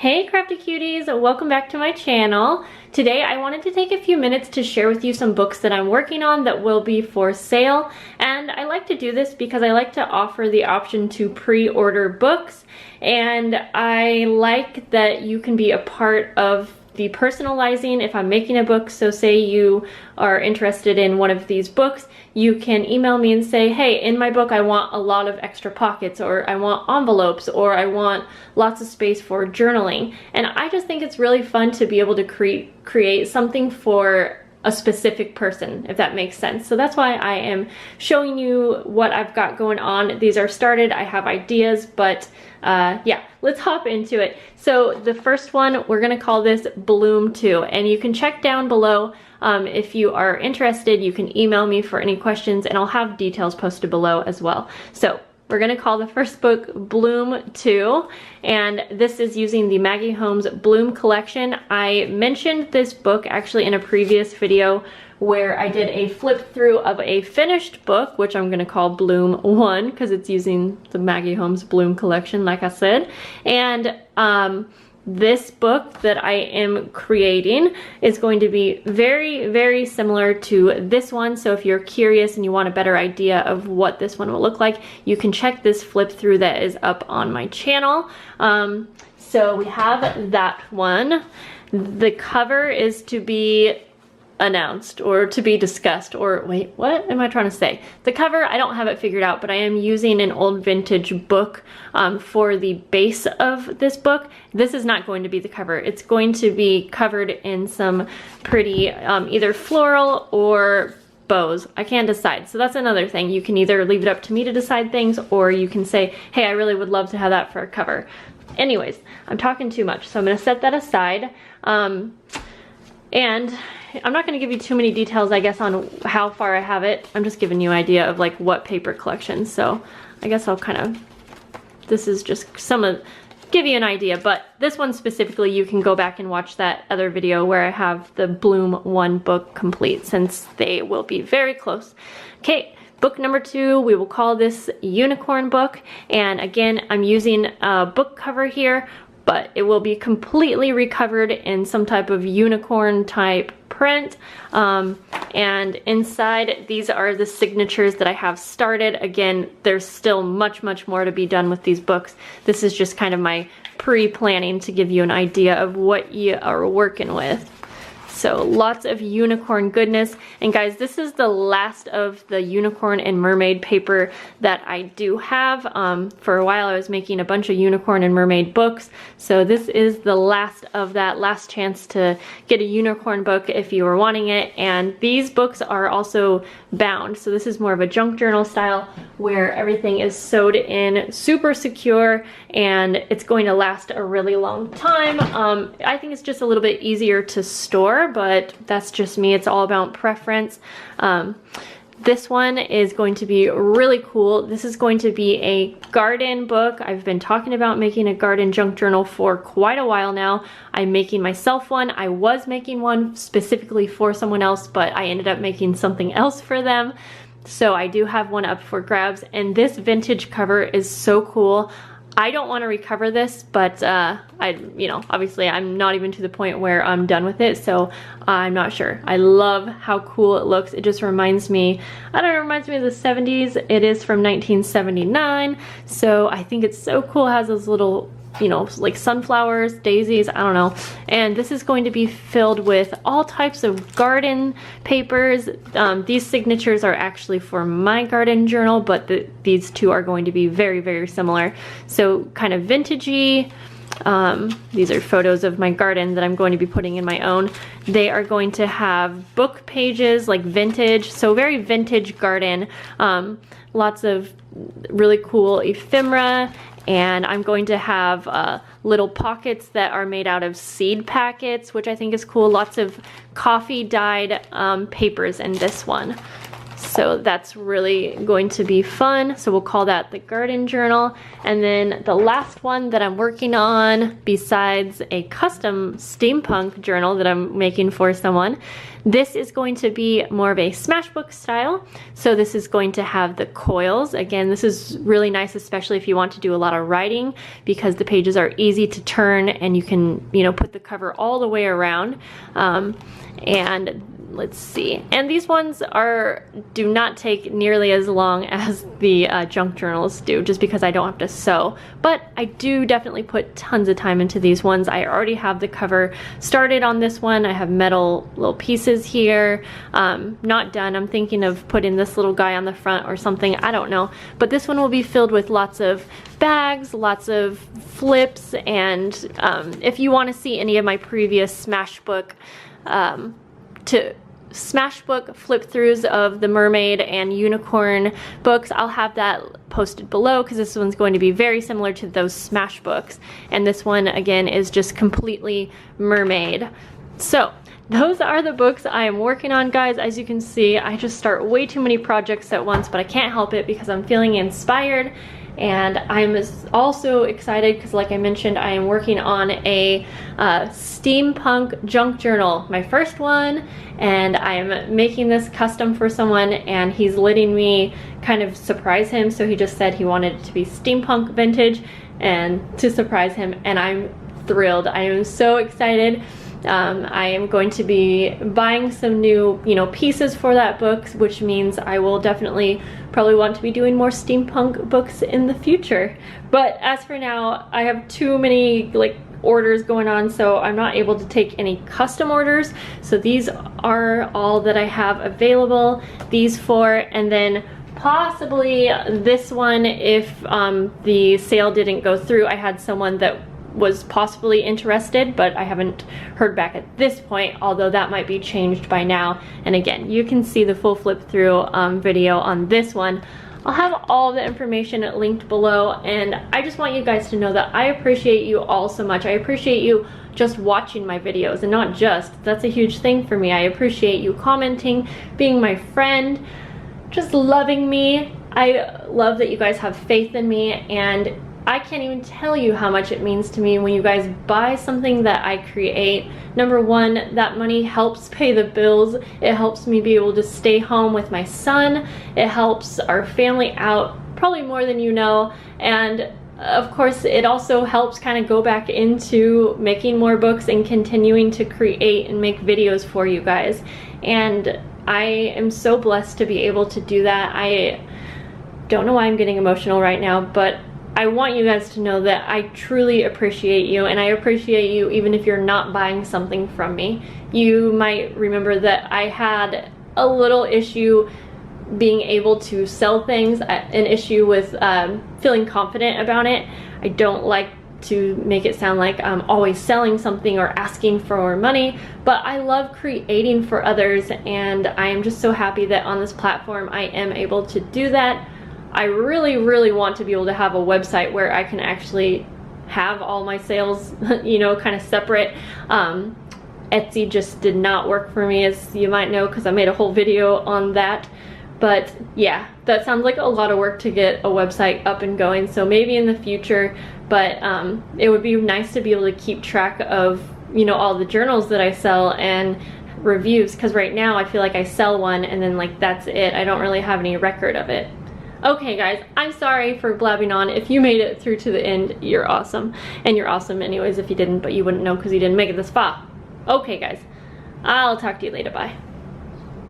Hey crafty cuties, welcome back to my channel. Today I wanted to take a few minutes to share with you some books that I'm working on that will be for sale. And I like to do this because I like to offer the option to pre-order books. And I like that you can be a part of the personalizing if I'm making a book. So say you are interested in one of these books, you can email me and say, hey, in my book I want a lot of extra pockets, or I want envelopes, or I want lots of space for journaling. And I just think it's really fun to be able to create something for a specific person, if that makes sense. So that's why I am showing you what I've got going on. These are started, I have ideas, but yeah, let's hop into it. So the first one, we're gonna call this Bloom 2, and you can check down below if you are interested. You can email me for any questions, and I'll have details posted below as well. So we're gonna call the first book Bloom 2, and this is using the Maggie Holmes Bloom collection. I mentioned this book actually in a previous video where I did a flip through of a finished book, which I'm gonna call Bloom 1 because it's using the Maggie Holmes Bloom collection, like I said. And this book that I am creating is going to be very, very similar to this one. So if you're curious and you want a better idea of what this one will look like, you can check this flip through that is up on my channel. So we have that one. The cover is to be announced or to be discussed, or wait, what am I trying to say? The cover, I don't have it figured out, but I am using an old vintage book for the base of this book. This is not going to be the cover. It's going to be covered in some pretty either floral or bows. I can't decide. So that's another thing. You can either leave it up to me to decide things, or you can say, hey, I really would love to have that for a cover. Anyways, I'm talking too much, so I'm going to set that aside. And I'm not going to give you too many details, I guess, on how far I have it. I'm just giving you an idea of like what paper collection. So I guess I'll kind of, this is just give you an idea, but this one specifically, you can go back and watch that other video where I have the Bloom 1 book complete, since they will be very close. Okay. Book number 2, we will call this Unicorn book. And again, I'm using a book cover here, but it will be completely recovered in some type of unicorn type print. And inside, these are the signatures that I have started. Again, there's still much, much more to be done with these books. This is just kind of my pre-planning to give you an idea of what you are working with. So lots of unicorn goodness. And guys, this is the last of the unicorn and mermaid paper that I do have. For a while I was making a bunch of unicorn and mermaid books. So this is the last of that, last chance to get a unicorn book if you were wanting it. And these books are also bound. So this is more of a junk journal style where everything is sewed in super secure, and it's going to last a really long time. I think it's just a little bit easier to store, but that's just me. It's all about preference. This one is going to be really cool. This is going to be a garden book. I've been talking about making a garden junk journal for quite a while now. I'm making myself one. I was making one specifically for someone else, but I ended up making something else for them. So I do have one up for grabs, and this vintage cover is so cool. I don't want to recover this, but obviously I'm not even to the point where I'm done with it, so I'm not sure. I love how cool it looks. It just reminds me, I don't know, it reminds me of the 70s. It is from 1979, so I think it's so cool. It has those little, like sunflowers, daisies, I don't know. And this is going to be filled with all types of garden papers. These signatures are actually for my garden journal, but these two are going to be very, very similar. So kind of vintagey. These are photos of my garden that I'm going to be putting in my own. They are going to have book pages, like vintage, so very vintage garden. Lots of really cool ephemera. And I'm going to have little pockets that are made out of seed packets, which I think is cool. Lots of coffee dyed papers in this one. So that's really going to be fun. So we'll call that the garden journal. And then the last one that I'm working on, besides a custom steampunk journal that I'm making for someone, this is going to be more of a Smashbook style. So this is going to have the coils. Again, this is really nice, especially if you want to do a lot of writing, because the pages are easy to turn and you can, you know, put the cover all the way around. And let's see, and these ones do not take nearly as long as the junk journals do, just because I don't have to sew, but I do definitely put tons of time into these ones. I already have the cover started on this one. I have metal little pieces here, not done. I'm thinking of putting this little guy on the front or something, I don't know, but this one will be filled with lots of bags, lots of flips, and if you want to see any of my previous Smashbook flip throughs of the Mermaid and Unicorn books, I'll have that posted below, because this one's going to be very similar to those Smashbooks, and this one again is just completely Mermaid. So those are the books I am working on, guys. As you can see, I just start way too many projects at once, but I can't help it because I'm feeling inspired. And I'm also excited because, like I mentioned, I am working on a steampunk junk journal, my first one, and I'm making this custom for someone, and he's letting me kind of surprise him. So he just said he wanted it to be steampunk vintage, and to surprise him, and I'm thrilled. I am so excited. I am going to be buying some new, you know, pieces for that book, which means I will definitely probably want to be doing more steampunk books in the future. But as for now, I have too many like orders going on, so I'm not able to take any custom orders. So these are all that I have available, these four, and then possibly this one if the sale didn't go through. I had someone that was possibly interested, but I haven't heard back at this point, although that might be changed by now. And again, you can see the full flip through video on this one. I'll have all the information linked below, and I just want you guys to know that I appreciate you all so much. I appreciate you just watching my videos, and not just, that's a huge thing for me. I appreciate you commenting, being my friend, just loving me. I love that you guys have faith in me, and I can't even tell you how much it means to me when you guys buy something that I create. Number one, that money helps pay the bills. It helps me be able to stay home with my son. It helps our family out, probably more than you know. And of course, it also helps kind of go back into making more books and continuing to create and make videos for you guys. And I am so blessed to be able to do that. I don't know why I'm getting emotional right now, but I want you guys to know that I truly appreciate you, and I appreciate you even if you're not buying something from me. You might remember that I had a little issue being able to sell things, an issue with feeling confident about it. I don't like to make it sound like I'm always selling something or asking for more money, but I love creating for others, and I am just so happy that on this platform I am able to do that. I really, really want to be able to have a website where I can actually have all my sales, you know, kind of separate. Etsy just did not work for me, as you might know, because I made a whole video on that. But yeah, that sounds like a lot of work to get a website up and going, so maybe in the future. But it would be nice to be able to keep track of, you know, all the journals that I sell and reviews, because right now I feel like I sell one and then like that's it. I don't really have any record of it. Okay guys, I'm sorry for blabbing on. If you made it through to the end, you're awesome. And you're awesome anyways if you didn't, but you wouldn't know because you didn't make it this far. Okay guys, I'll talk to you later, bye.